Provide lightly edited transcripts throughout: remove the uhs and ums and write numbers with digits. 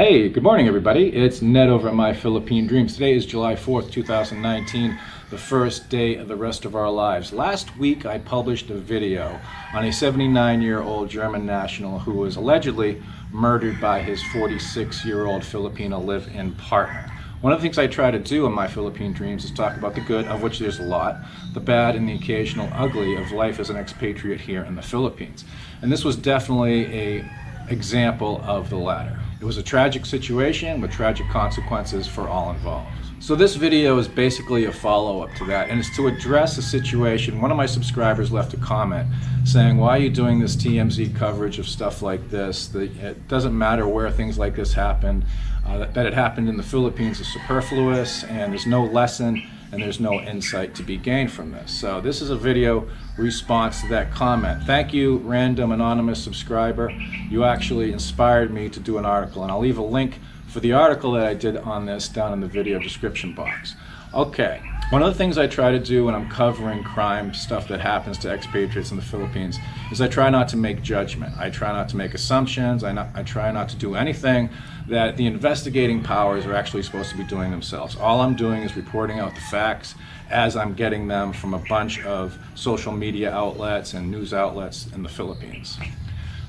Hey, good morning everybody. It's Ned over at My Philippine Dreams. Today is July 4th, 2019, the first day of the rest of our lives. Last week I published a video on a 79-year-old German national who was allegedly murdered by his 46-year-old Filipino live-in partner. One of the things I try to do in My Philippine Dreams is talk about the good, of which there's a lot, the bad and the occasional ugly of life as an expatriate here in the Philippines. And this was definitely an example of the latter. It was a tragic situation with tragic consequences for all involved. So this video is basically a follow-up to that, and it's to address a situation. One of my subscribers left a comment saying, why are you doing this TMZ coverage of stuff like this? It doesn't matter where things like this happened. That it happened in the Philippines is superfluous, and there's no lesson and there's no insight to be gained from this. So this is a video response to that comment. Thank you, random anonymous subscriber. You actually inspired me to do an article, and I'll leave a link for the article that I did on this down in the video description box. Okay, one of the things I try to do when I'm covering crime stuff that happens to expatriates in the Philippines is I try not to make judgment. I try not to make assumptions. I try not to do anything that the investigating powers are actually supposed to be doing themselves. All I'm doing is reporting out the facts as I'm getting them from a bunch of social media outlets and news outlets in the Philippines.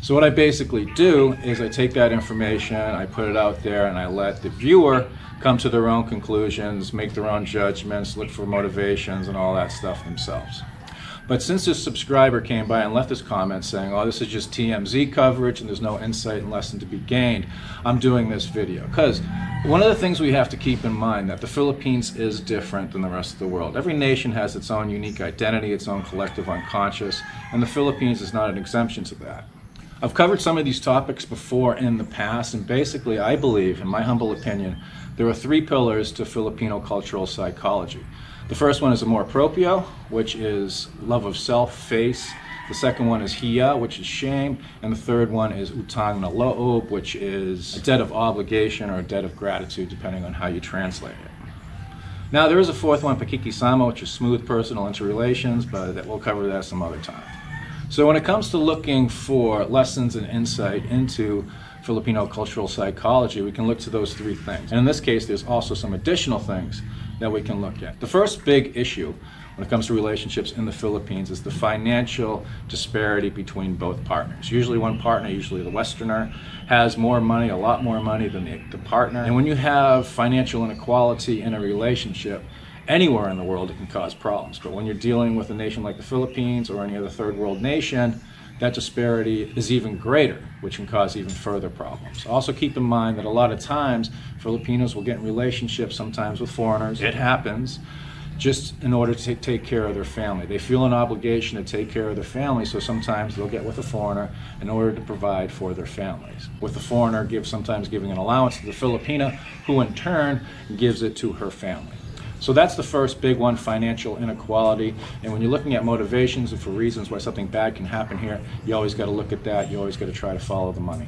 So what I basically do is I take that information, I put it out there, and I let the viewer come to their own conclusions, make their own judgments, look for motivations and all that stuff themselves. But since this subscriber came by and left this comment saying, oh, this is just TMZ coverage and there's no insight and lesson to be gained, I'm doing this video. Because one of the things we have to keep in mind that the Philippines is different than the rest of the world. Every nation has its own unique identity, its own collective unconscious, and the Philippines is not an exemption to that. I've covered some of these topics before in the past, and basically I believe, in my humble opinion, there are three pillars to Filipino cultural psychology. The first one is AMOR PROPIO, which is love of self, face. The second one is HIYA, which is shame. And the third one is UTANG na LOOB, which is a debt of obligation or a debt of gratitude, depending on how you translate it. Now there is a fourth one, pakikisama, which is smooth personal interrelations, but we'll cover that some other time. So when it comes to looking for lessons and insight into Filipino cultural psychology, we can look to those three things. And in this case, there's also some additional things that we can look at. The first big issue when it comes to relationships in the Philippines is the financial disparity between both partners. Usually one partner, usually the Westerner, has more money, a lot more money than the partner. And when you have financial inequality in a relationship, anywhere in the world it can cause problems. But when you're dealing with a nation like the Philippines or any other third world nation, that disparity is even greater, which can cause even further problems. Also keep in mind that a lot of times Filipinos will get in relationships sometimes with foreigners. It happens just in order to take care of their family. They feel an obligation to take care of their family, so sometimes they'll get with a foreigner in order to provide for their families. With the foreigner, sometimes giving an allowance to the Filipina, who in turn gives it to her family. So that's the first big one, financial inequality. And when you're looking at motivations and for reasons why something bad can happen here, you always got to look at that. You always got to try to follow the money.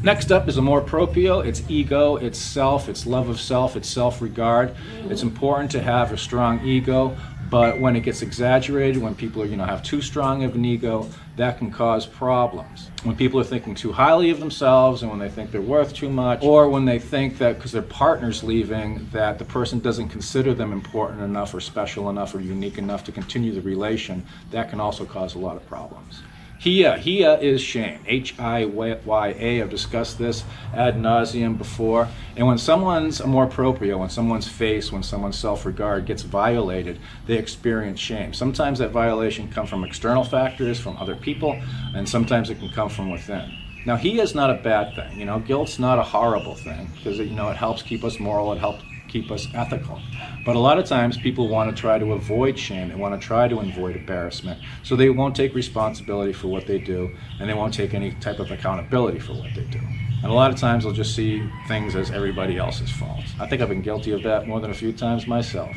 Next up is AMOR PROPIO. It's ego, it's self, it's love of self, it's self-regard. It's important to have a strong ego, but when it gets exaggerated, when people have too strong of an ego, that can cause problems. When people are thinking too highly of themselves, and when they think they're worth too much, or when they think that because their partner's leaving, that the person doesn't consider them important enough or special enough or unique enough to continue the relation, that can also cause a lot of problems. HIYA is shame, H-I-Y-A. I've discussed this ad nauseum before. And when someone's AMOR PROPIO, when someone's face, when someone's self-regard gets violated, they experience shame. Sometimes that violation comes from external factors, from other people, and sometimes it can come from within. Now, HIYA is not a bad thing. Guilt's not a horrible thing because it helps keep us moral, it helps keep us ethical. But a lot of times people want to try to avoid shame, they want to try to avoid embarrassment, so they won't take responsibility for what they do, and they won't take any type of accountability for what they do. And a lot of times they'll just see things as everybody else's fault. I think I've been guilty of that more than a few times myself.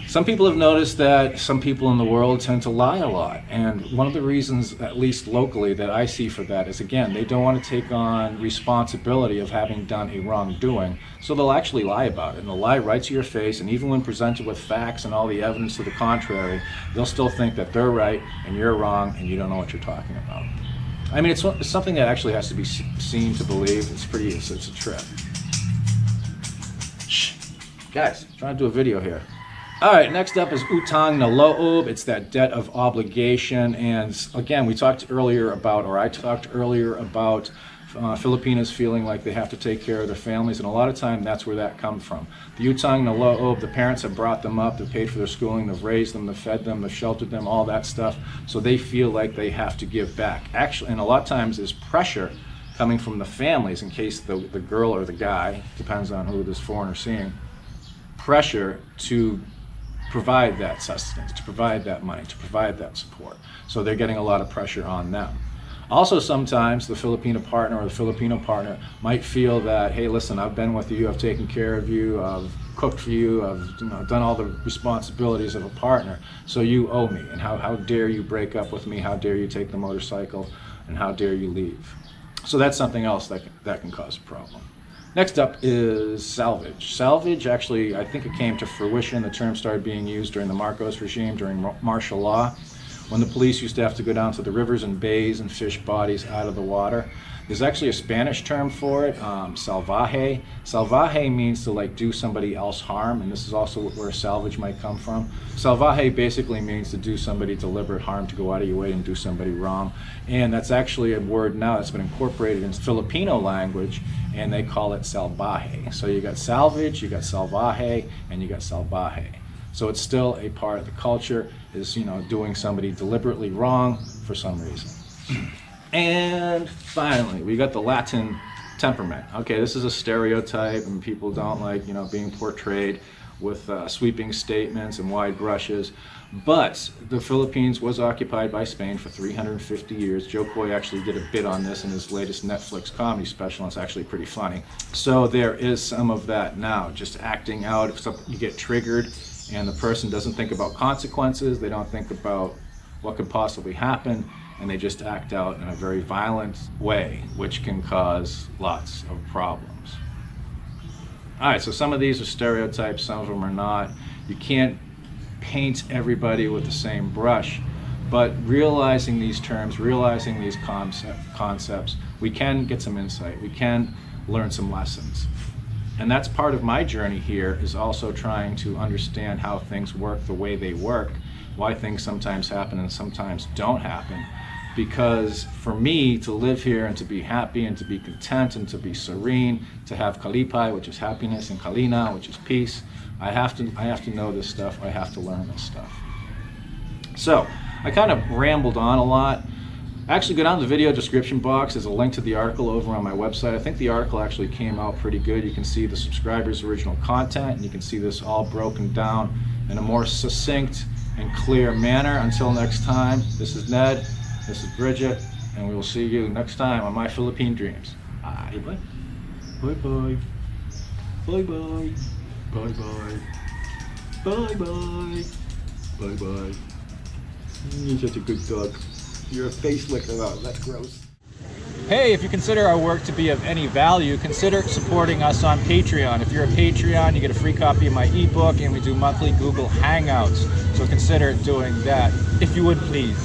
Some people have noticed that some people in the world tend to lie a lot, and one of the reasons, at least locally, that I see for that is, again, they don't want to take on responsibility of having done a wrongdoing, so they'll actually lie about it, and they'll lie right to your face, and even when presented with facts and all the evidence to the contrary, they'll still think that they're right and you're wrong and you don't know what you're talking about. I mean, it's something that actually has to be seen to believe. It's a trip. Shh. Guys, I'm trying to do a video here. All right, next up is UTANG na LOOB. It's that debt of obligation. And again, I talked earlier about Filipinos feeling like they have to take care of their families, and a lot of time that's where that comes from. The UTANG na LOOB, the parents have brought them up, they've paid for their schooling, they've raised them, they've fed them, they've sheltered them, all that stuff, so they feel like they have to give back. Actually, and a lot of times there's pressure coming from the families in case the girl or the guy, depends on who this foreigner seeing, pressure to provide that sustenance, to provide that money, to provide that support. So they're getting a lot of pressure on them. Also, sometimes the Filipino partner or the Filipino partner might feel that, hey, listen, I've been with you, I've taken care of you, I've cooked for you, I've done all the responsibilities of a partner, so you owe me. And how dare you break up with me? How dare you take the motorcycle? And how dare you leave? So that's something else that can cause a problem. Next up is salvage. Salvage, actually, I think it came to fruition. The term started being used during the Marcos regime, during martial law, when the police used to have to go down to the rivers and bays and fish bodies out of the water. There's actually a Spanish term for it, SALVAGE. SALVAGE means to like do somebody else harm, and this is also where salvage might come from. SALVAGE basically means to do somebody deliberate harm, to go out of your way and do somebody wrong. And that's actually a word now that's been incorporated into Filipino language, and they call it SALBAHE. So you got salvage, you got SALVAGE, and you got SALBAHE. So it's still a part of the culture, is, you know, doing somebody deliberately wrong for some reason. And finally, we got the Latin temperament. Okay, this is a stereotype, and people don't like, you know, being portrayed with sweeping statements and wide brushes. But the Philippines was occupied by Spain for 350 years. Joe Coy actually did a bit on this in his latest Netflix comedy special, and it's actually pretty funny. So there is some of that now, just acting out. If you get triggered and the person doesn't think about consequences, they don't think about what could possibly happen, and they just act out in a very violent way, which can cause lots of problems. All right, so some of these are stereotypes, some of them are not. You can't paint everybody with the same brush, but realizing these terms, realizing these concepts, we can get some insight, we can learn some lessons. And that's part of my journey here, is also trying to understand how things work the way they work, why things sometimes happen and sometimes don't happen. Because for me to live here and to be happy and to be content and to be serene, to have Kalipay, which is happiness, and KALINAW, which is peace, I have to know this stuff, I have to learn this stuff. So, I kind of rambled on a lot. Actually, go down to the video description box. There's a link to the article over on my website. I think the article actually came out pretty good. You can see the subscribers' original content, and you can see this all broken down in a more succinct and clear manner. Until next time, this is Ned, this is Bridget, and we will see you next time on My Philippine Dreams. Bye bye. Bye bye. Bye bye. Bye bye. Bye bye. Bye bye. You're such a good dog. You're a face licker though, that's gross. Hey, if you consider our work to be of any value, consider supporting us on Patreon. If you're a Patreon, you get a free copy of my ebook, and we do monthly Google Hangouts. So consider doing that, if you would please.